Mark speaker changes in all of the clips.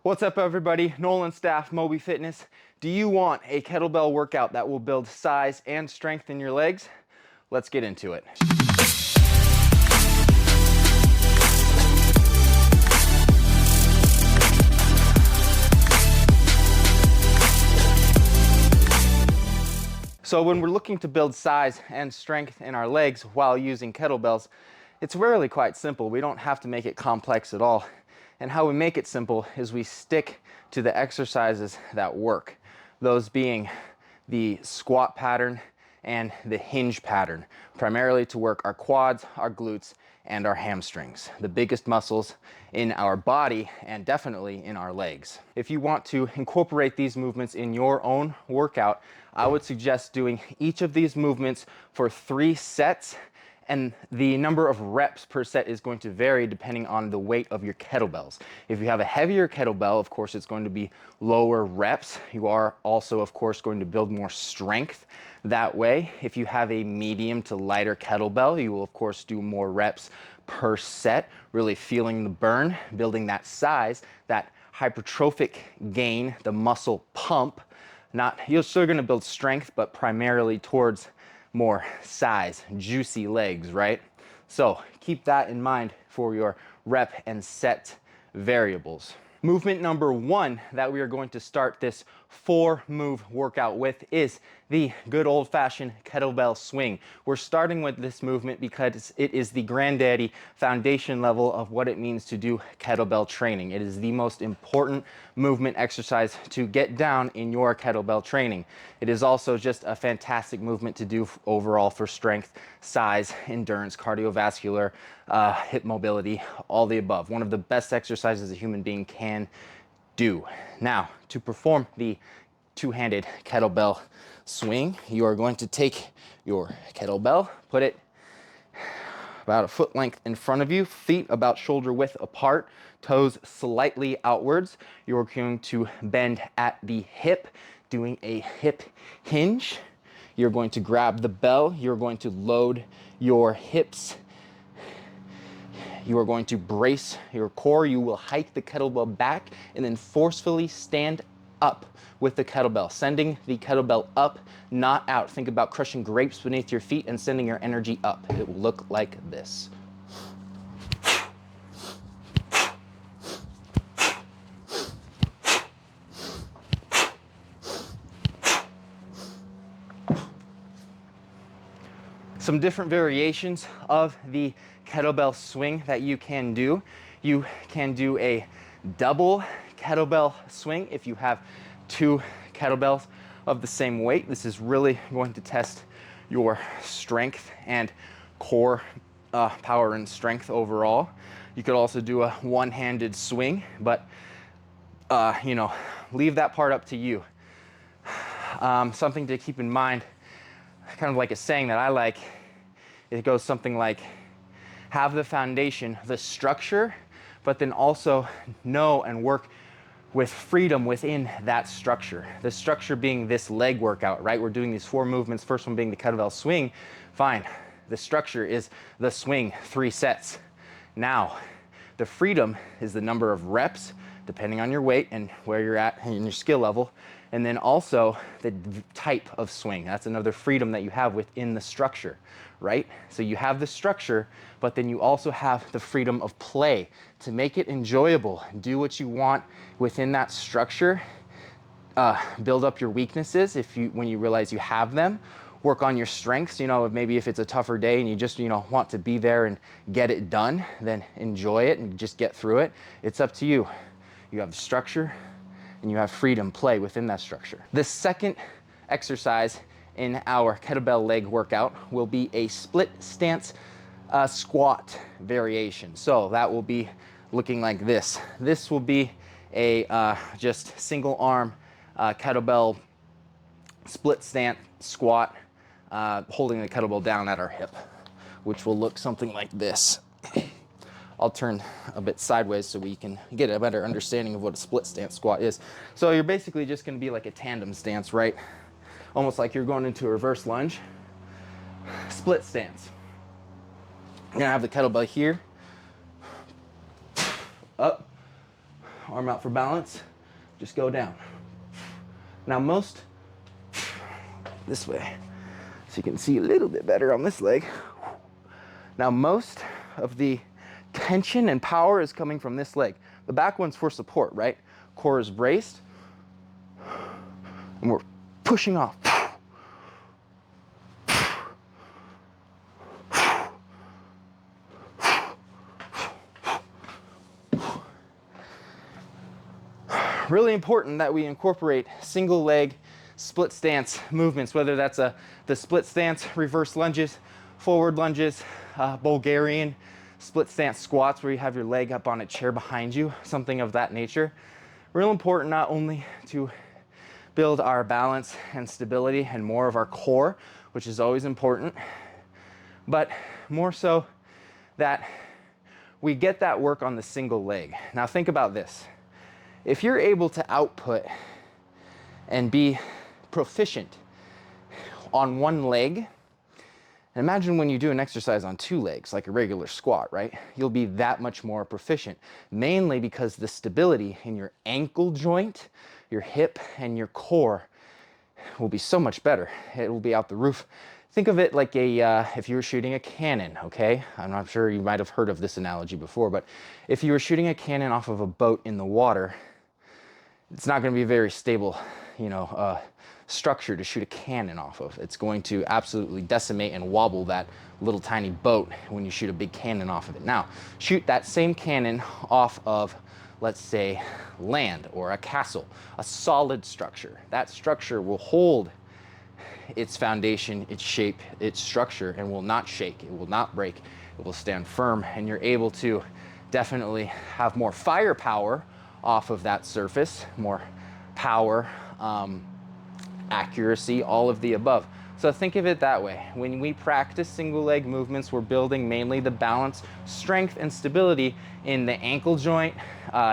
Speaker 1: What's up everybody, Nolan Staff, Moby Fitness. Do you want a kettlebell workout that will build size and strength in your legs? Let's get into it. So when we're looking to build size and strength in our legs while using kettlebells, it's rarely quite simple. We don't have to make it complex at all. And how we make it simple is we stick to the exercises that work. Those being the squat pattern and the hinge pattern, primarily to work our quads, our glutes, and our hamstrings, the biggest muscles in our body and definitely in our legs. If you want to incorporate these movements in your own workout, I would suggest doing each of these movements for 3 sets, and the number of reps per set is going to vary depending on the weight of your kettlebells. If you have a heavier kettlebell, of course, it's going to be lower reps. You are also, of course, going to build more strength that way. If you have a medium to lighter kettlebell, you will, of course, do more reps per set, really feeling the burn, building that size, that hypertrophic gain, the muscle pump. You're still going to build strength, but primarily towards more size, juicy legs, right? So keep that in mind for your rep and set variables. Movement number 1 that we are going to start this 4-move workout with is the good old-fashioned kettlebell swing. We're starting with this movement because it is the granddaddy foundation level of what it means to do kettlebell training. It is the most important movement exercise to get down in your kettlebell training. It is also just a fantastic movement to do overall for strength, size, endurance, cardiovascular, hip mobility, all the above. One of the best exercises a human being can do. Now, to perform the two-handed kettlebell swing, you are going to take your kettlebell, put it about a foot length in front of you, feet about shoulder width apart, toes slightly outwards. You're going to bend at the hip, doing a hip hinge. You're going to grab the bell. You're going to load your hips. You are going to brace your core. You will hike the kettlebell back and then forcefully stand up with the kettlebell, sending the kettlebell up, not out. Think about crushing grapes beneath your feet and sending your energy up. It will look like this. Some different variations of the kettlebell swing that you can do. You can do a double kettlebell swing if you have 2 kettlebells of the same weight. This is really going to test your strength and core power and strength overall. You could also do a one-handed swing, but leave that part up to you. Something to keep in mind, kind of like a saying that I like, it goes something like, have the foundation, the structure, but then also know and work with freedom within that structure. The structure being this leg workout, right? We're doing these 4 movements, first one being the kettlebell swing. Fine, the structure is the swing, 3 sets. Now, the freedom is the number of reps, depending on your weight and where you're at in your skill level. And then also the type of swing. That's another freedom that you have within the structure, right? So you have the structure, but then you also have the freedom of play to make it enjoyable. Do what you want within that structure. Build up your weaknesses when you realize you have them. Work on your strengths. Maybe if it's a tougher day and you just want to be there and get it done, then enjoy it and just get through it. It's up to you. You have the structure and you have freedom, play within that structure. The second exercise in our kettlebell leg workout will be a split stance squat variation. So that will be looking like this. This will be a just single arm kettlebell split stance squat, holding the kettlebell down at our hip, which will look something like this. I'll turn a bit sideways so we can get a better understanding of what a split stance squat is. So you're basically just going to be like a tandem stance, right? Almost like you're going into a reverse lunge. Split stance. You're going to have the kettlebell here, up, arm out for balance, just go down. Now this way, so you can see a little bit better on this leg. Now most of the tension and power is coming from this leg. The back one's for support, right? Core is braced, and we're pushing off. Really important that we incorporate single leg split stance movements, whether that's the split stance reverse lunges, forward lunges, Bulgarian split stance squats where you have your leg up on a chair behind you, something of that nature. Real important not only to build our balance and stability and more of our core, which is always important, but more so that we get that work on the single leg. Now think about this. If you're able to output and be proficient on one leg, imagine when you do an exercise on two legs, like a regular squat, right? You'll be that much more proficient, mainly because the stability in your ankle joint, your hip, and your core will be so much better. It will be out the roof. Think of it like if you were shooting a cannon, okay? I'm not sure, you might have heard of this analogy before, but if you were shooting a cannon off of a boat in the water, it's not going to be a very stable, structure to shoot a cannon off of. It's going to absolutely decimate and wobble that little tiny boat when you shoot a big cannon off of it. Now, shoot that same cannon off of, let's say, land or a castle, a solid structure. That structure will hold its foundation, its shape, its structure, and will not shake. It will not break. It will stand firm, and you're able to definitely have more firepower off of that surface, more power, accuracy, all of the above. So think of it that way. When we practice single leg movements, we're building mainly the balance, strength, and stability in the ankle joint,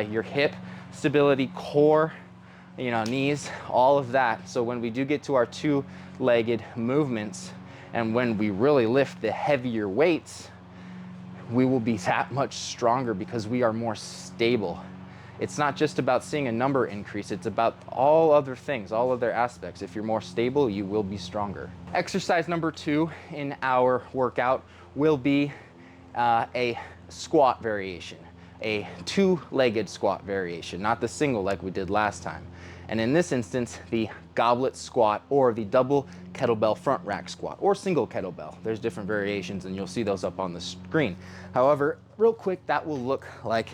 Speaker 1: your hip, stability, core, knees, all of that. So when we do get to our two-legged movements, and when we really lift the heavier weights, we will be that much stronger because we are more stable. It's not just about seeing a number increase, it's about all other things, all other aspects. If you're more stable, you will be stronger. Exercise number 2 in our workout will be a squat variation, a two-legged squat variation, not the single like we did last time. And in this instance, the goblet squat or the double kettlebell front rack squat or single kettlebell. There's different variations and you'll see those up on the screen. However, real quick, that will look like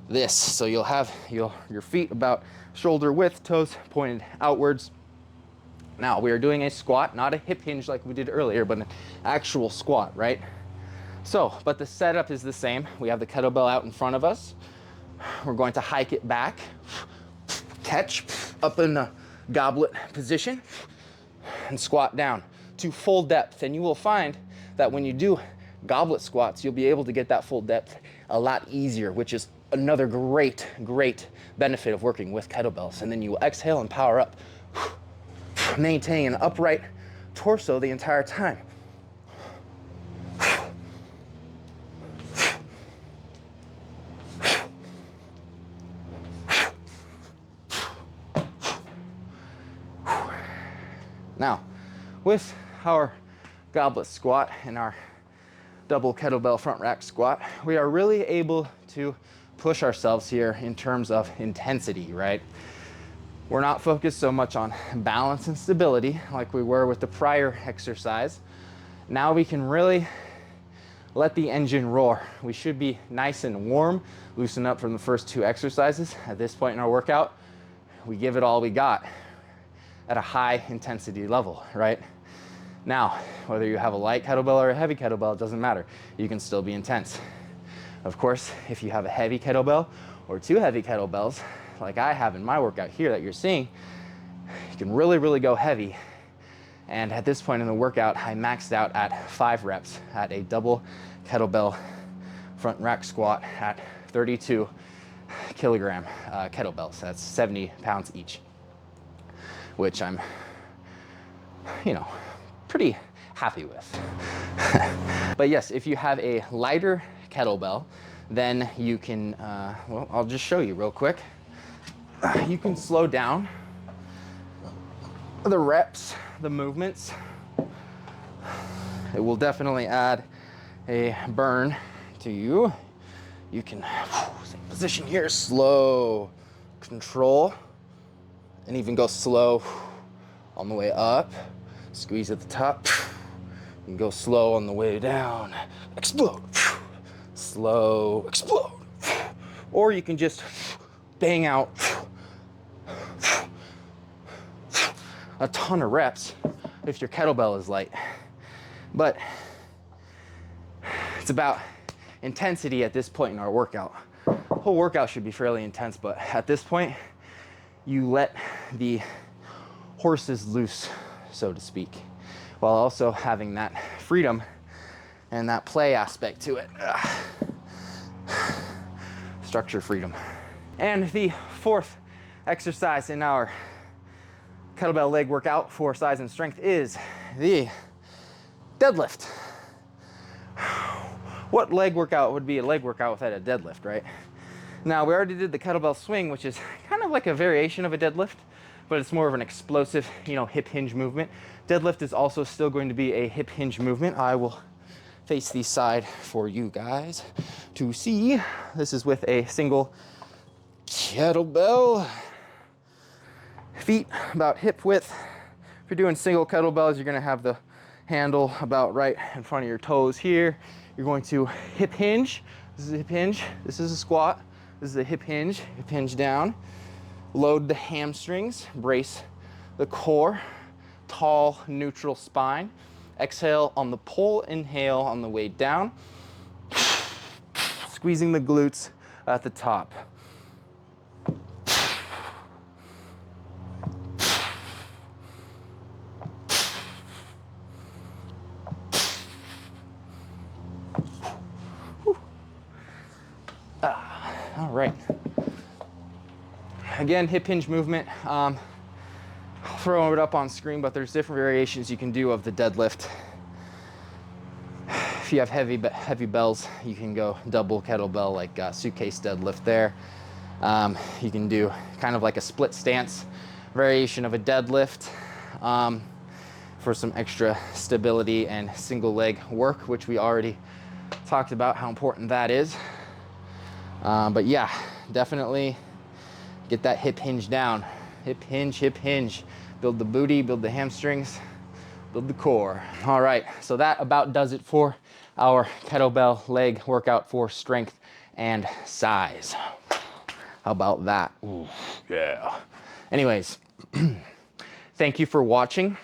Speaker 1: this. So you'll have your feet about shoulder width, toes pointed outwards. Now we are doing a squat, not a hip hinge like we did earlier, but an actual squat, right? So, but the setup is the same. We have the kettlebell out in front of us. We're going to hike it back, catch up in the goblet position, and squat down to full depth. And you will find that when you do goblet squats, you'll be able to get that full depth a lot easier, which is another great benefit of working with kettlebells. And then you will exhale and power up, maintaining an upright torso the entire time. Now, with our goblet squat and our double kettlebell front rack squat, we are really able to push ourselves here in terms of intensity, right? We're not focused so much on balance and stability like we were with the prior exercise. Now we can really let the engine roar. We should be nice and warm, loosen up from the first 2 exercises. At this point in our workout, we give it all we got at a high intensity level, right? Now, whether you have a light kettlebell or a heavy kettlebell, it doesn't matter. You can still be intense. Of course, if you have a heavy kettlebell or 2 heavy kettlebells, like I have in my workout here that you're seeing, you can really go heavy. And at this point in the workout, I maxed out at 5 reps at a double kettlebell front rack squat at 32 kilogram kettlebells. That's 70 pounds each, which I'm, pretty happy with. But yes, if you have a lighter kettlebell, then you can, well, I'll just show you real quick. you can slow down the reps, the movements. It will definitely add a burn to you. You can same position here, slow, control, and even go slow on the way up. Squeeze at the top. You can go slow on the way down. Explode. Slow, explode. Or you can just bang out a ton of reps if your kettlebell is light. But it's about intensity at this point in our workout. The whole workout should be fairly intense, but at this point, you let the horses loose, so to speak, while also having that freedom and that play aspect to it. Structure freedom. And the fourth exercise in our kettlebell leg workout for size and strength is the deadlift. What leg workout would be a leg workout without a deadlift, right? Now, we already did the kettlebell swing, which is kind of like a variation of a deadlift, but it's more of an explosive, hip hinge movement. Deadlift is also still going to be a hip hinge movement. I will face the side for you guys to see. This is with a single kettlebell. Feet about hip width. If you're doing single kettlebells, you're gonna have the handle about right in front of your toes here. You're going to hip hinge. This is a hip hinge. This is a squat. This is a hip hinge down. Load the hamstrings, brace the core, tall, neutral spine. Exhale on the pull, inhale on the way down. Squeezing the glutes at the top. All right. Again, hip hinge movement. I'll throw it up on screen, but there's different variations you can do of the deadlift. If you have heavy bells, you can go double kettlebell, like suitcase deadlift there. You can do kind of like a split stance variation of a deadlift for some extra stability and single leg work, which we already talked about how important that is. But yeah, definitely get that hip hinge down. Hip hinge. Build the booty, build the hamstrings, build the core. All right, so that about does it for our kettlebell leg workout for strength and size. How about that? Ooh, yeah. Anyways, thank you for watching.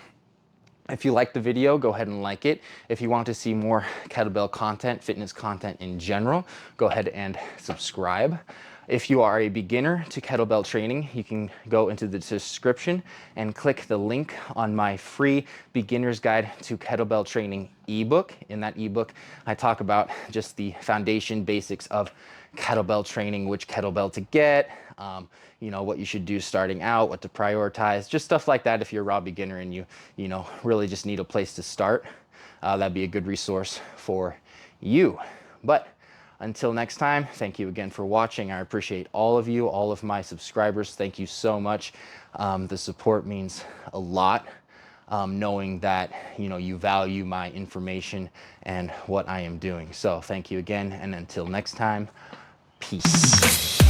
Speaker 1: If you liked the video, go ahead and like it. If you want to see more kettlebell content, fitness content in general, go ahead and subscribe. If you are a beginner to kettlebell training, you can go into the description and click the link on my free beginner's guide to kettlebell training ebook. In that ebook, I talk about just the foundation basics of kettlebell training, which kettlebell to get, what you should do starting out, what to prioritize, just stuff like that. If you're a raw beginner and you really just need a place to start, that'd be a good resource for you. But until next time, thank you again for watching. I appreciate all of you, all of my subscribers. Thank you so much. The support means a lot, knowing that you value my information and what I am doing. So thank you again, and until next time, peace.